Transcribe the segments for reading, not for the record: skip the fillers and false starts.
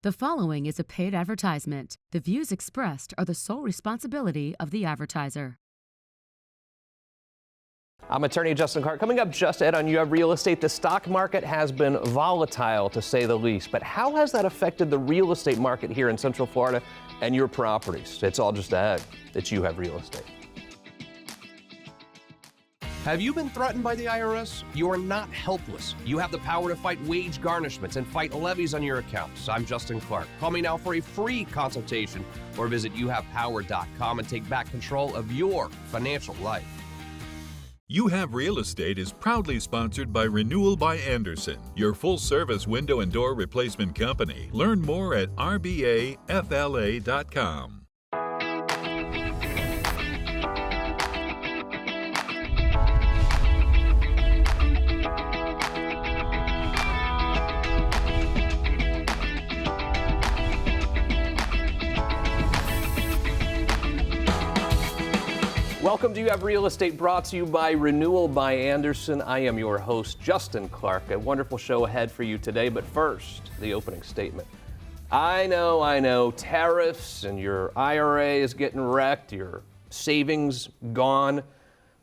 The following is a paid advertisement. The views expressed are the sole responsibility of the advertiser. I'm attorney Justin Clark. Coming up just ahead on You Have Real Estate, the stock market has been volatile to say the least. But how has that affected the real estate market here in Central Florida and your properties? It's all just ahead. It's You Have Real Estate. Have you been threatened by the IRS? You are not helpless. You have the power to fight wage garnishments and fight levies on your accounts. I'm Justin Clark. Call me now for a free consultation or visit youhavepower.com and take back control of your financial life. You Have Real Estate is proudly sponsored by Renewal by Andersen, your full-service window and door replacement company. Learn more at rbafla.com. Welcome to You Have Real Estate, brought to you by Renewal by Andersen. I am your host, Justin Clark. A wonderful show ahead for you today, but first, the opening statement. I know, tariffs and your IRA is getting wrecked, your savings gone.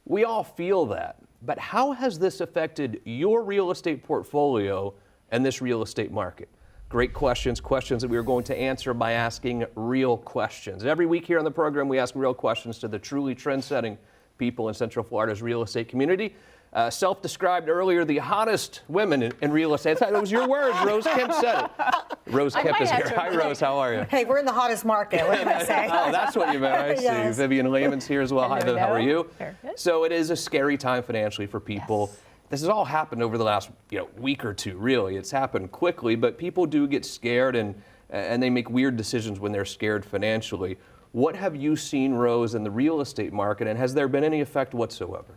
We all feel that, but how has this affected your real estate portfolio and this real estate market? Great questions that we are going to answer by asking real questions. Every week here on the program, we ask real questions to the truly trend-setting people in Central Florida's real estate community. Self-described earlier, the hottest women in real estate. It was your words, Rose Kemp said it. Rose Kemp is here. Hi, Rose, how are you? Hey, we're in the hottest market, what can I say? Oh, that's what you meant, I see. Yes. Vivian Lehman's here as well. Hi, Viv, how are you? Very good. So it is a scary time financially for people. Yes. This has all happened over the last week or two, really. It's happened quickly, but people do get scared and they make weird decisions when they're scared financially. What have you seen, Rose, in the real estate market, and has there been any effect whatsoever?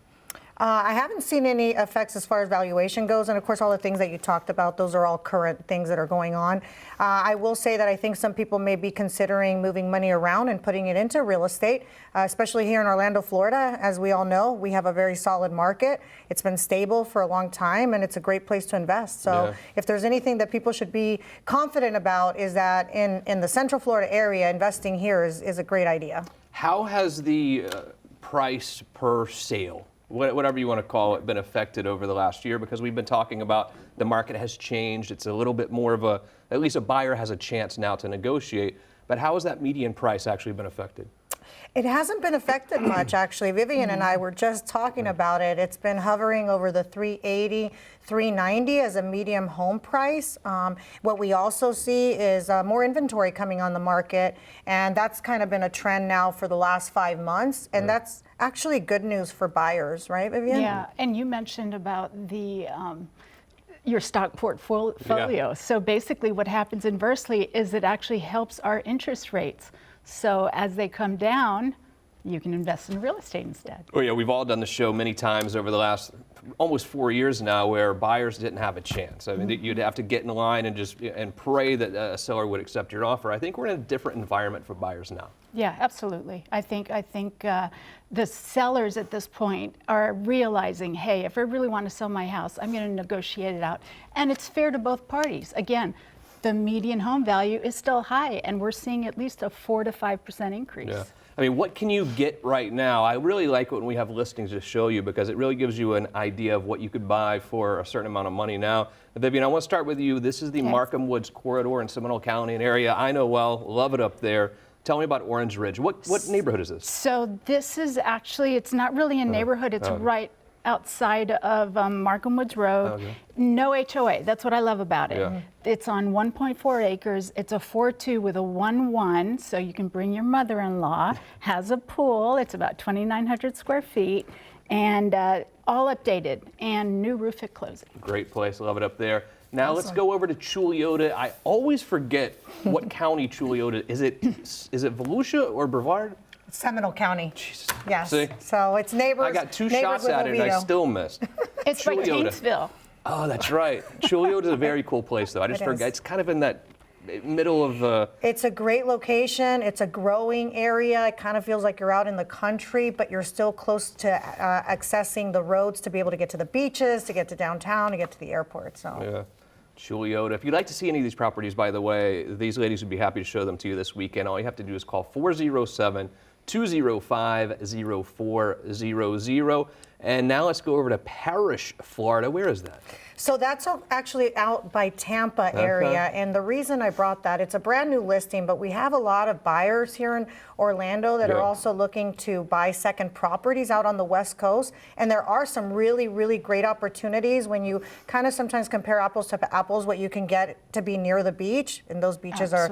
I haven't seen any effects as far as valuation goes, and of course all the things that you talked about, those are all current things that are going on. I will say that I think some people may be considering moving money around and putting it into real estate, especially here in Orlando, Florida. As we all know, we have a very solid market. It's been stable for a long time, and it's a great place to invest. So if there's anything that people should be confident about, is that in the Central Florida area, investing here is a great idea. How has the price per sale, whatever you want to call it, been affected over the last year? Because we've been talking about the market has changed. It's a little bit more of at least a buyer has a chance now to negotiate. But how has that median price actually been affected? It hasn't been affected much, actually. Vivian and I were just talking about it. It's been hovering over the 380, 390 as a medium home price. What we also see is more inventory coming on the market, and that's kind of been a trend now for the last 5 months, and that's actually good news for buyers, right, Vivian? Yeah, and you mentioned about the your stock portfolio. Yeah. So basically what happens inversely is it actually helps our interest rates. So as they come down, you can invest in real estate instead. Oh yeah, we've all done the show many times over the last almost 4 years now where buyers didn't have a chance. I mean, you'd have to get in line and pray that a seller would accept your offer. I think we're in a different environment for buyers now. Yeah, absolutely. I think the sellers at this point are realizing, hey, if I really want to sell my house, I'm going to negotiate it out. And it's fair to both parties. Again, the median home value is still high, and we're seeing at least a 4 to 5% increase. Yeah. I mean, what can you get right now? I really like it when we have listings to show you because it really gives you an idea of what you could buy for a certain amount of money now. Vivian, I want to start with you. This is the Markham Woods corridor in Seminole County, an area I know well, love it up there. Tell me about Orange Ridge. What neighborhood is this? So this is actually, it's not really a neighborhood, it's right outside of Markham Woods Road. No HOA. That's what I love about it. Yeah. It's on 1.4 acres. It's a 4-2 with a 1-1, so you can bring your mother-in-law. Has a pool. It's about 2,900 square feet, and all updated, and new roof at closing. Great place. Love it up there. Now let's go over to Chuliota. I always forget what county Chuliota is. Is it Volusia or Brevard? Seminole County. Jesus. Yes. See? So it's neighbors. I got two shots at it and I still missed. It's by Taintsville. Oh, that's right. Chuliota is a very cool place, though. I just forget. It's kind of in that middle of... It's a great location. It's a growing area. It kind of feels like you're out in the country, but you're still close to accessing the roads to be able to get to the beaches, to get to downtown, to get to the airport. So. Yeah. Juliota. If you'd like to see any of these properties, by the way, these ladies would be happy to show them to you this weekend. All you have to do is call 407-205-0400. And now let's go over to Parrish, Florida. Where is that? So that's actually out by Tampa area, and the reason I brought that, it's a brand new listing, but we have a lot of buyers here in Orlando that are also looking to buy second properties out on the West Coast, and there are some really, really great opportunities when you kind of sometimes compare apples to apples, what you can get to be near the beach, and those beaches are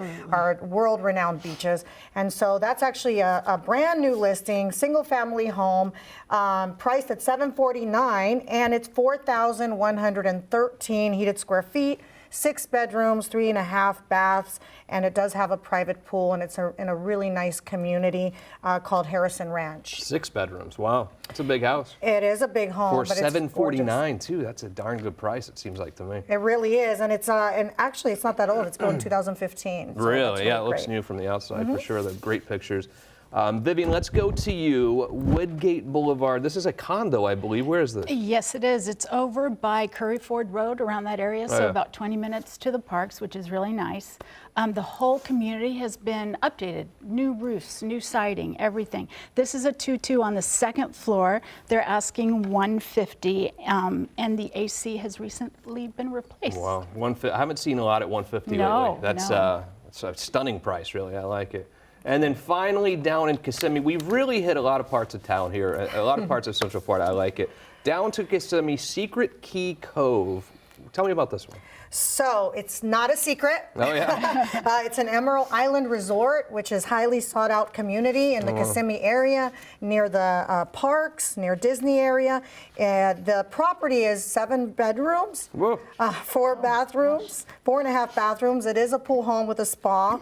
world-renowned beaches, and so that's actually a brand new listing, single-family home, priced at $749, and it's 4,113 heated square feet, 6 bedrooms, 3.5 baths, and it does have a private pool, and it's in a really nice community called Harrison Ranch. 6 bedrooms. Wow, that's a big house. It is a big home, For but $749 too. That's a darn good price. It seems like to me. It really is, and it's and actually it's not that old. It's built in 2015. So really? Yeah, it looks great. new from the outside for sure. They're great pictures. Vivian, let's go to you. Woodgate Boulevard. This is a condo, I believe. Where is this? Yes, it is. It's over by Curry Ford Road, around that area, so about 20 minutes to the parks, which is really nice. The whole community has been updated. New roofs, new siding, everything. This is a 2-2 on the 2nd floor. They're asking $150, and the AC has recently been replaced. Wow, I haven't seen a lot at $150 lately. That's a stunning price, really. I like it. And then finally, down in Kissimmee, we've really hit a lot of parts of town here, a lot of parts of Central Florida. I like it. Down to Kissimmee, Secret Key Cove. Tell me about this one. So it's not a secret. Oh, yeah. It's an Emerald Island Resort, which is highly sought out community in the Kissimmee area, near the parks, near Disney area. The property is 7 bedrooms, 4 bathrooms, 4.5 bathrooms. It is a pool home with a spa.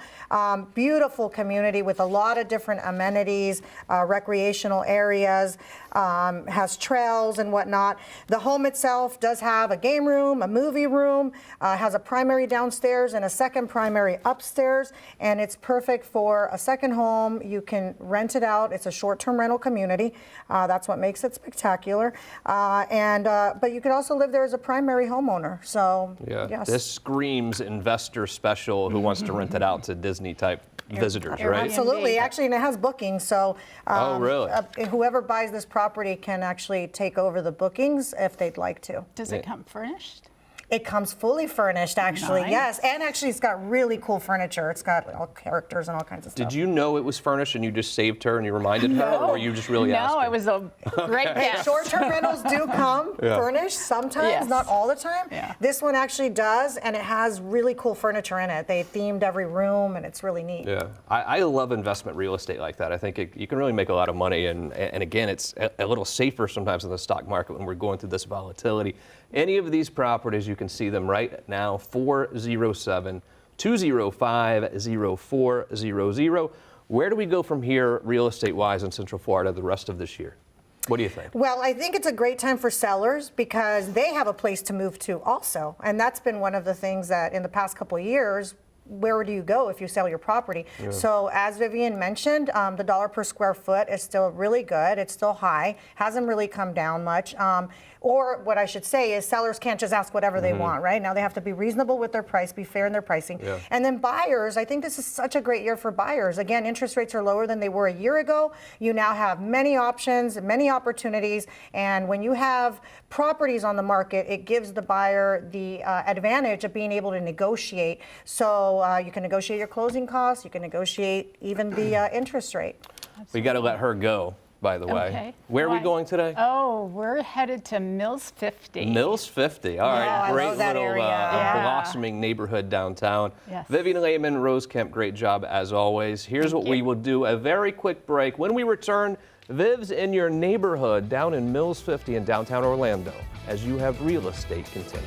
Beautiful community with a lot of different amenities, recreational areas, has trails and whatnot. The home itself does have a game room, a movie room, has a primary downstairs and a second primary upstairs, and it's perfect for a second home. You can rent it out. It's a short-term rental community. That's what makes it spectacular. But you could also live there as a primary homeowner. So yes. This screams investor special who wants to rent it out to Disney-type visitors, right? Absolutely. Actually, and it has bookings. So really? Whoever buys this property can actually take over the bookings if they'd like to. Does it come furnished? It comes fully furnished, actually, Nice. yes. And actually, it's got really cool furniture. It's got all characters and all kinds of stuff. Did you know it was furnished and you just saved her and you reminded her, or you just really asked her? No, it was a great guess. Short-term rentals do come furnished sometimes, not all the time. Yeah. This one actually does, and it has really cool furniture in it. They themed every room, and it's really neat. Yeah, I love investment real estate like that. I think you can really make a lot of money, and again, it's a little safer sometimes in the stock market when we're going through this volatility. Any of these properties, you can see them right now, 407-205-0400. Where do we go from here real estate-wise in Central Florida the rest of this year? What do you think? Well, I think it's a great time for sellers because they have a place to move to also. And that's been one of the things that in the past couple of years, where do you go if you sell your property? Yeah. So as Vivian mentioned, the dollar per square foot is still really good. It's still high, hasn't really come down much. Or what I should say is sellers can't just ask whatever they want, right? Now they have to be reasonable with their price, be fair in their pricing. Yeah. And then buyers, I think this is such a great year for buyers. Again, interest rates are lower than they were a year ago. You now have many options, many opportunities. And when you have properties on the market, it gives the buyer the advantage of being able to negotiate. So you can negotiate your closing costs, you can negotiate even the interest rate. We got to let her go, by the way. Okay. Where are we going today? Oh, we're headed to Mills 50. Mills 50. All right. I Great love that little area. blossoming neighborhood downtown. Yes. Vivian Lehman, Rose Kemp, great job as always. Here's what we will do. A very quick break. When we return, Viv's in your neighborhood down in Mills 50 in downtown Orlando as You Have Real Estate continues.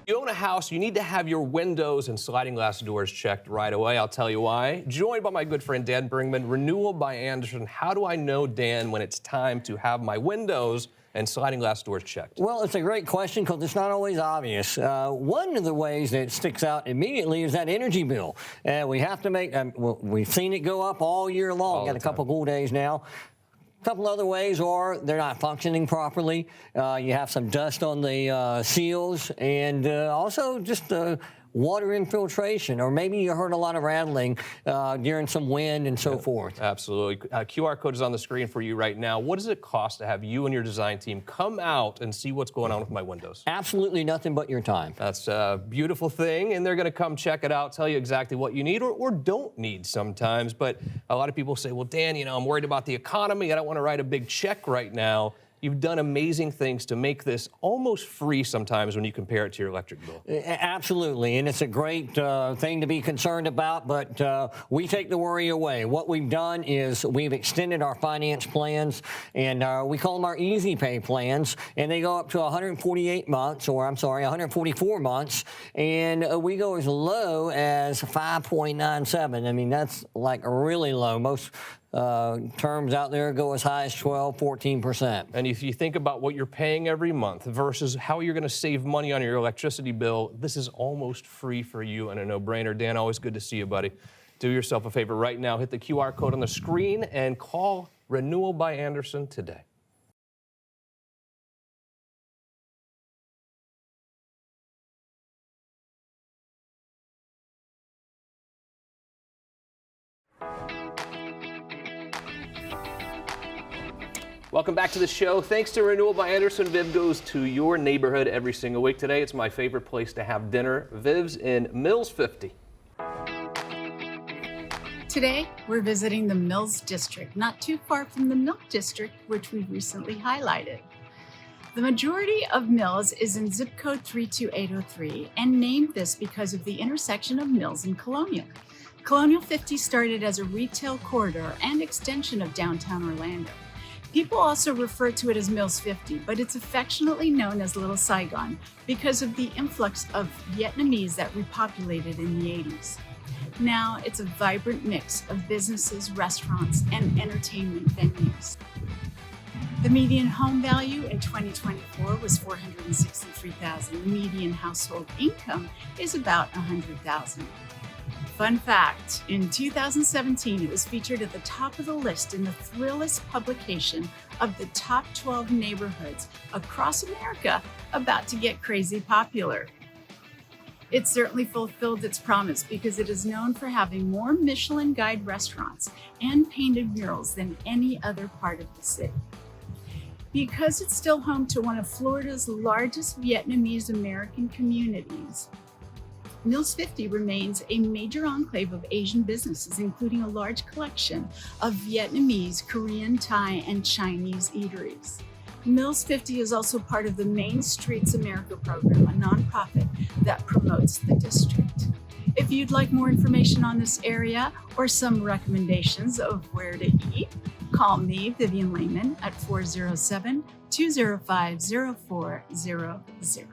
You own a house, you need to have your windows and sliding glass doors checked right away. I'll tell you why. Joined by my good friend Dan Bringman, Renewal by Anderson. How do I know, Dan, when it's time to have my windows and sliding glass doors checked? Well, it's a great question because it's not always obvious. One of the ways that sticks out immediately is that energy bill. We have to make, we've seen it go up all year long. Got a couple cool days now. couple other ways are they're not functioning properly. You have some dust on the seals, and also just water infiltration, or maybe you heard a lot of rattling during some wind and so forth. Absolutely. QR code is on the screen for you right now. What does it cost to have you and your design team come out and see what's going on with my windows? Absolutely nothing but your time. That's a beautiful thing, and they're going to come check it out, tell you exactly what you need or don't need sometimes. But a lot of people say, well, Dan, I'm worried about the economy. I don't want to write a big check right now. You've done amazing things to make this almost free sometimes when you compare it to your electric bill. Absolutely, and it's a great thing to be concerned about, but we take the worry away. What we've done is we've extended our finance plans, and we call them our easy pay plans, and they go up to 148 months, or 144 months, and we go as low as 5.97. I mean, that's like really low. Most terms out there go as high as 12, 14%. And if you think about what you're paying every month versus how you're going to save money on your electricity bill, this is almost free for you and a no-brainer. Dan, always good to see you, buddy. Do yourself a favor right now. Hit the QR code on the screen and call Renewal by Anderson today. Welcome back to the show. Thanks to Renewal by Anderson, Viv goes to your neighborhood every single week. Today, it's my favorite place to have dinner. Viv's in Mills 50. Today, we're visiting the Mills District, not too far from the Milk District, which we've recently highlighted. The majority of Mills is in zip code 32803 and named this because of the intersection of Mills and Colonial. Colonial 50 started as a retail corridor and extension of downtown Orlando. People also refer to it as Mills 50, but it's affectionately known as Little Saigon because of the influx of Vietnamese that repopulated in the 80s. Now it's a vibrant mix of businesses, restaurants, and entertainment venues. The median home value in 2024 was $463,000. The median household income is about $100,000. Fun fact, in 2017, it was featured at the top of the list in the Thrillist publication of the top 12 neighborhoods across America about to get crazy popular. It certainly fulfilled its promise because it is known for having more Michelin Guide restaurants and painted murals than any other part of the city. Because it's still home to one of Florida's largest Vietnamese American communities, Mills 50 remains a major enclave of Asian businesses, including a large collection of Vietnamese, Korean, Thai, and Chinese eateries. Mills 50 is also part of the Main Streets America program, a nonprofit that promotes the district. If you'd like more information on this area or some recommendations of where to eat, call me, Vivian Lehman, at 407-205-0400.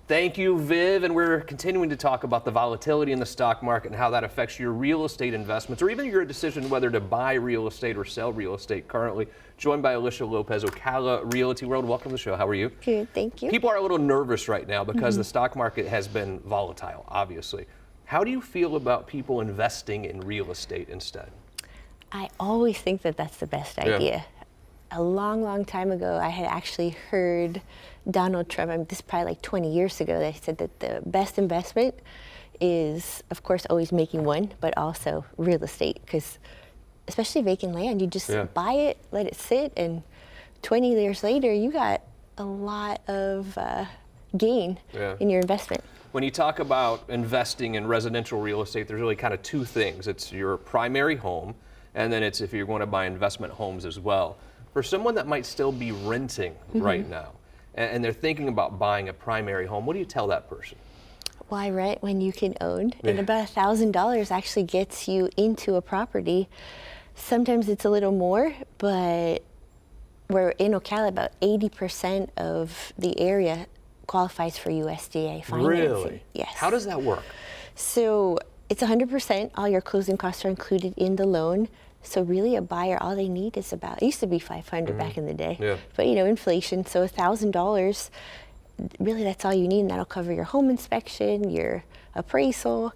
Thank you, Viv, and we're continuing to talk about the volatility in the stock market and how that affects your real estate investments or even your decision whether to buy real estate or sell real estate currently. Joined by Elisha Lopez, Ocala Realty World. Welcome to the show. How are you? Good, thank you. People are a little nervous right now because the stock market has been volatile, obviously. How do you feel about people investing in real estate instead? I always think that that's the best idea. A long, long time ago, I had actually heard Donald Trump, this is probably like 20 years ago, that he said that the best investment is, of course, always making one, but also real estate, because especially vacant land, you just buy it, let it sit, and 20 years later, you got a lot of gain in your investment. When you talk about investing in residential real estate, there's really kind of two things. It's your primary home, and then it's if you're going to buy investment homes as well. For someone that might still be renting right now, and they're thinking about buying a primary home, what do you tell that person? Why rent when you can own? And about $1,000 actually gets you into a property. Sometimes it's a little more, but we're in Ocala, about 80% of the area qualifies for USDA financing. Really? Yes. How does that work? So it's 100%. All your closing costs are included in the loan. So really a buyer, all they need is about, it used to be $500 back in the day, but inflation, so $1,000, really that's all you need, and that'll cover your home inspection, your appraisal,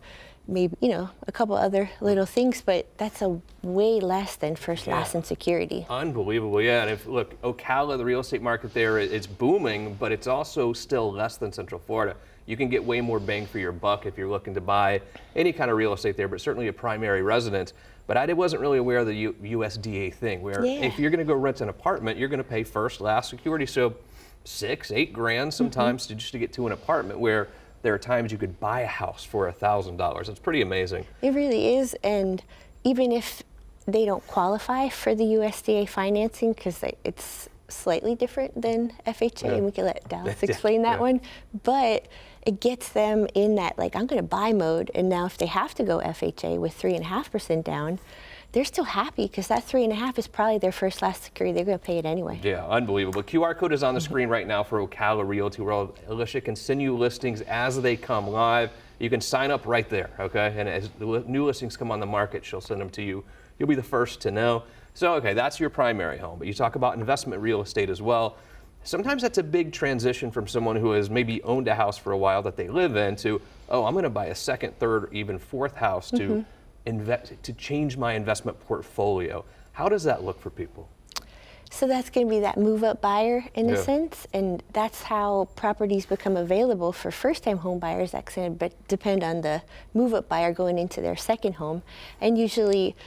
maybe, a couple other little things, but that's a way less than first, last, and security. Unbelievable, yeah. And if look, Ocala, the real estate market there, it's booming, but it's also still less than Central Florida. You can get way more bang for your buck if you're looking to buy any kind of real estate there, but certainly a primary residence. But I wasn't really aware of the USDA thing, where if you're going to go rent an apartment, you're going to pay first, last, security. So $6,000-8,000 sometimes just to get to an apartment, where there are times you could buy a house for $1,000. It's pretty amazing. It really is, and even if they don't qualify for the USDA financing, because it's slightly different than FHA, and we can let Dallas explain that one, but it gets them in that, like, I'm going to buy mode. And now if they have to go FHA with 3.5% down, they're still happy, because that 3.5 is probably their first, last security. They're going to pay it anyway. Yeah, unbelievable. QR code is on the screen right now for Ocala Realty World. Elisha can send you listings as they come live. You can sign up right there, okay? And as the new listings come on the market, she'll send them to you. You'll be the first to know. So, okay, that's your primary home, but you talk about investment real estate as well. Sometimes that's a big transition from someone who has maybe owned a house for a while that they live in to, oh, I'm going to buy a second, third, or even fourth house to to change my investment portfolio. How does that look for people? So that's going to be that move-up buyer in a sense, and that's how properties become available for first-time home buyers. That's going to depend on the move-up buyer going into their second home, and usually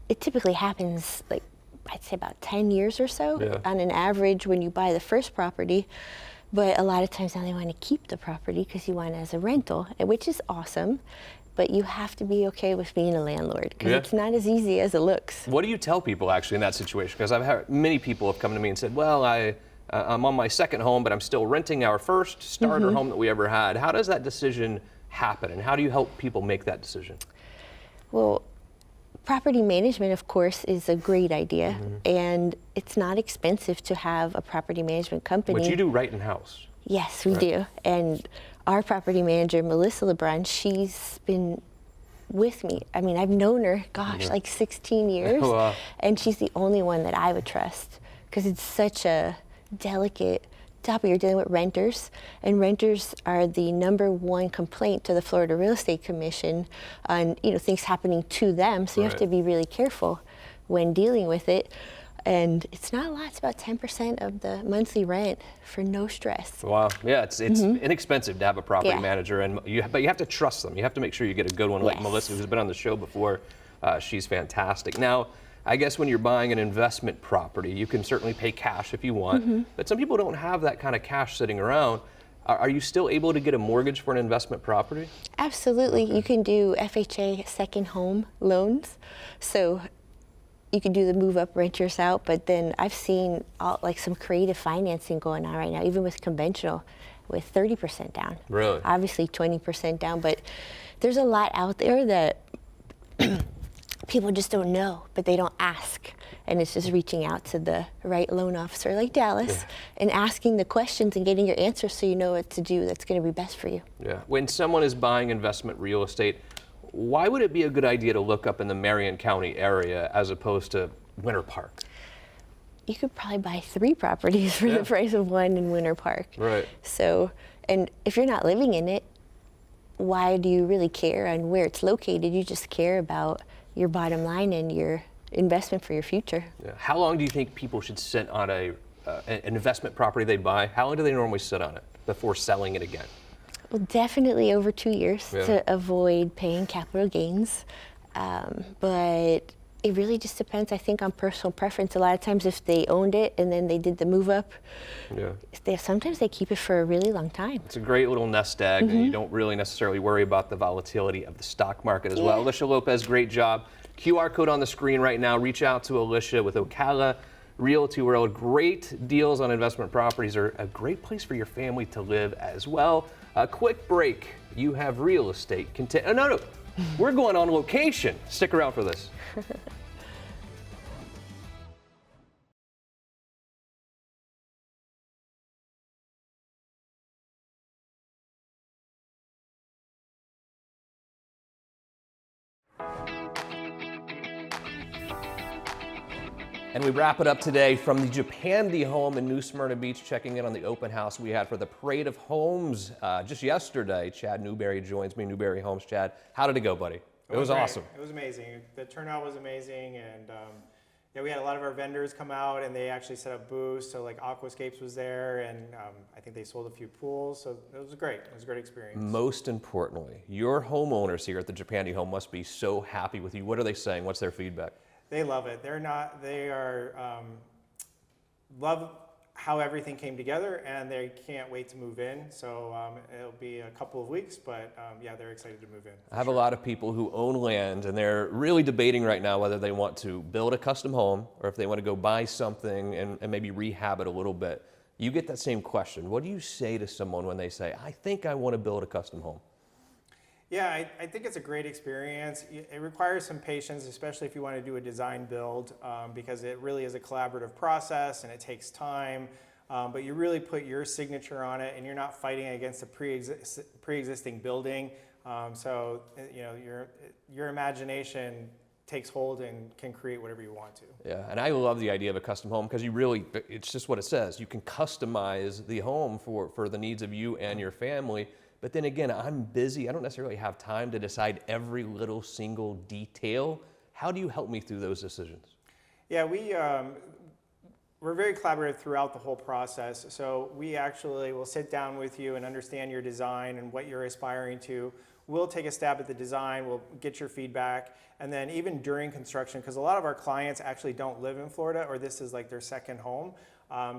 it typically happens, like, I'd say about 10 years or so on an average when you buy the first property. But a lot of times now they want to keep the property because you want it as a rental, which is awesome. But you have to be okay with being a landlord, because it's not as easy as it looks. What do you tell people actually in that situation? Because I've had many people have come to me and said, well, I'm on my second home, but I'm still renting our first starter home that we ever had. How does that decision happen, and how do you help people make that decision? Well, property management, of course, is a great idea, and it's not expensive to have a property management company. Which you do right in-house. Yes, we do. And our property manager, Melissa LeBron, she's been with me. I mean, I've known her, like 16 years, and she's the only one that I would trust, because it's such a delicate topic. You're dealing with renters, and renters are the #1 complaint to the Florida Real Estate Commission on, things happening to them. So you have to be really careful when dealing with it. And it's not a lot. It's about 10% of the monthly rent for no stress. Wow. Yeah, it's inexpensive to have a property manager, but you have to trust them. You have to make sure you get a good one, like Melissa, who's been on the show before. She's fantastic. Now, I guess when you're buying an investment property, you can certainly pay cash if you want, but some people don't have that kind of cash sitting around. Are you still able to get a mortgage for an investment property? Absolutely. You can do FHA second home loans. So you can do the move up, rent yours out, but then I've seen some creative financing going on right now, even with conventional, with 30% down. Really? Obviously 20% down, but there's a lot out there that people just don't know, but they don't ask. And it's just reaching out to the right loan officer like Dallas and asking the questions and getting your answers so you know what to do that's going to be best for you. Yeah. When someone is buying investment real estate, why would it be a good idea to look up in the Marion County area as opposed to Winter Park? You could probably buy 3 properties for the price of 1 in Winter Park. Right. So, and if you're not living in it, why do you really care on where it's located? You just care about your bottom line and your investment for your future. Yeah. How long do you think people should sit on an investment property they buy? How long do they normally sit on it before selling it again? Well, definitely over 2 years to avoid paying capital gains. But it really just depends, I think, on personal preference. A lot of times if they owned it and then they did the move up, sometimes they keep it for a really long time. It's a great little nest egg, and you don't really necessarily worry about the volatility of the stock market as well. Elisha Lopez, great job. QR code on the screen right now. Reach out to Elisha with Ocala Realty World. Great deals on investment properties are a great place for your family to live as well. A quick break. You have real estate. No. We're going on location. Stick around for this. And we wrap it up today from the Japandi home in New Smyrna Beach, checking in on the open house we had for the Parade of Homes just yesterday. Chad Newberry joins me, Newberry Homes. Chad, how did it go, buddy? It was great. awesome. It was amazing. The turnout was amazing, and yeah, we had a lot of our vendors come out, and they actually set up booths. So like Aquascapes was there, and I think they sold a few pools. So it was great. It was a great experience. Most importantly, your homeowners here at the Japandi home must be so happy with you. What are they saying? What's their feedback? They love it. They are love how everything came together, and they can't wait to move in. So it'll be a couple of weeks, but yeah, they're excited to move in. I have a lot of people who own land, and they're really debating right now whether they want to build a custom home or if they want to go buy something and maybe rehab it a little bit. You get that same question. What do you say to someone when they say, I think I want to build a custom home? Yeah, I think it's a great experience. It requires some patience, especially if you want to do a design build, because it really is a collaborative process and it takes time. But you really put your signature on it, and you're not fighting against a pre-existing building. So you know, your imagination takes hold and can create whatever you want to. Yeah, and I love the idea of a custom home because it's just what it says. You can customize the home for the needs of you and your family. But then again, I'm busy. I don't necessarily have time to decide every little single detail. How do you help me through those decisions? Yeah, we're very collaborative throughout the whole process. So we actually will sit down with you and understand your design and what you're aspiring to. We'll take a stab at the design, we'll get your feedback, and then even during construction, because a lot of our clients actually don't live in Florida, or this is like their second home.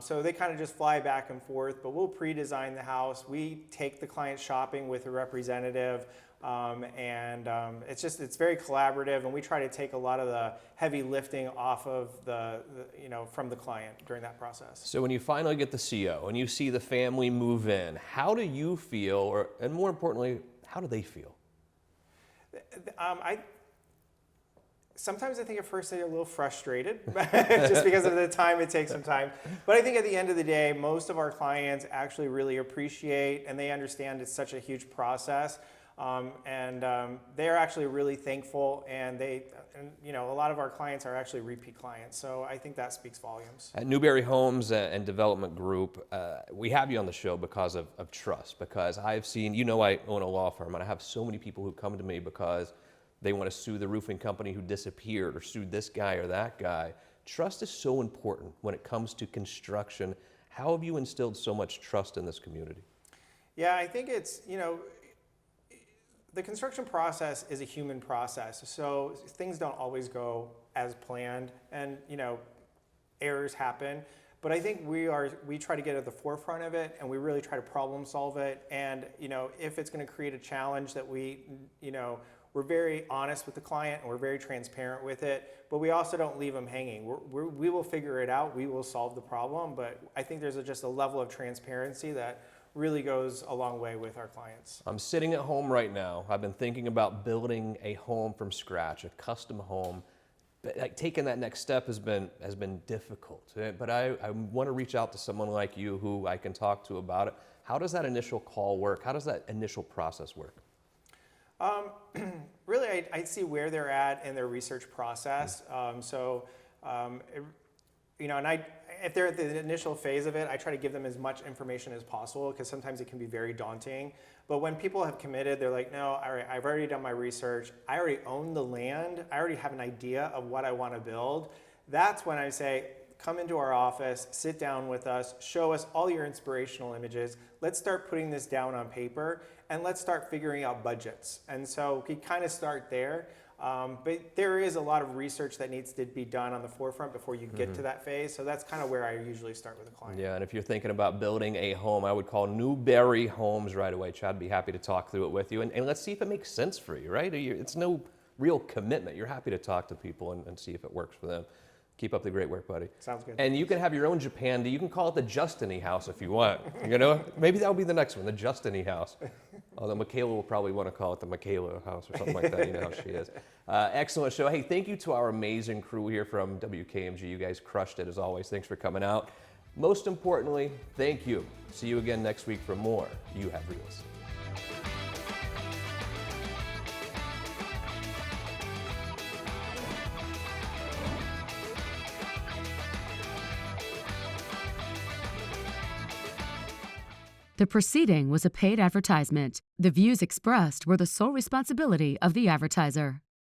So they kind of just fly back and forth, but we'll pre-design the house. We take the client shopping with a representative, and it's very collaborative, and we try to take a lot of the heavy lifting off of from the client during that process. So when you finally get the CO and you see the family move in, how do you feel, and more importantly, how do they feel? Sometimes I think at first they're a little frustrated just because of the time it takes some time. But I think at the end of the day, most of our clients actually really appreciate and they understand it's such a huge process. They're actually really thankful, and a lot of our clients are actually repeat clients. So I think that speaks volumes. At Newberry Homes and Development Group, we have you on the show because of trust, because I've seen, I own a law firm, and I have so many people who come to me because they want to sue the roofing company who disappeared or sue this guy or that guy. Trust is so important when it comes to construction. How have you instilled so much trust in this community? Yeah, I think it's, the construction process is a human process. So things don't always go as planned, and, errors happen. But I think we try to get at the forefront of it, and we really try to problem solve it. And, if it's going to create a challenge that we're very honest with the client, and we're very transparent with it, but we also don't leave them hanging. We will figure it out. We will solve the problem, but I think there's just a level of transparency that really goes a long way with our clients. I'm sitting at home right now. I've been thinking about building a home from scratch, a custom home. But taking that next step has been difficult. But I want to reach out to someone like you who I can talk to about it. How does that initial call work? How does that initial process work? Really, I see where they're at in their research process. If they're at the initial phase of it, I try to give them as much information as possible, because sometimes it can be very daunting. But when people have committed, they're like, no, all right, I've already done my research. I already own the land. I already have an idea of what I want to build. That's when I say, come into our office, sit down with us, show us all your inspirational images. Let's start putting this down on paper, and let's start figuring out budgets. And so we kind of start there. But there is a lot of research that needs to be done on the forefront before you get to that phase. So that's kind of where I usually start with a client. Yeah, and if you're thinking about building a home, I would call Newberry Homes right away. Chad would be happy to talk through it with you. And let's see if it makes sense for you, right? It's no real commitment. You're happy to talk to people and see if it works for them. Keep up the great work, buddy. Sounds good. And you can have your own Japandi. You can call it the Justiny House if you want. Maybe that'll be the next one, the Justiny House. Although Michaela will probably want to call it the Michaela House or something like that. You know how she is. Excellent show. Hey, thank you to our amazing crew here from WKMG. You guys crushed it as always. Thanks for coming out. Most importantly, thank you. See you again next week for more You Have Real Estate. The proceeding was a paid advertisement. The views expressed were the sole responsibility of the advertiser.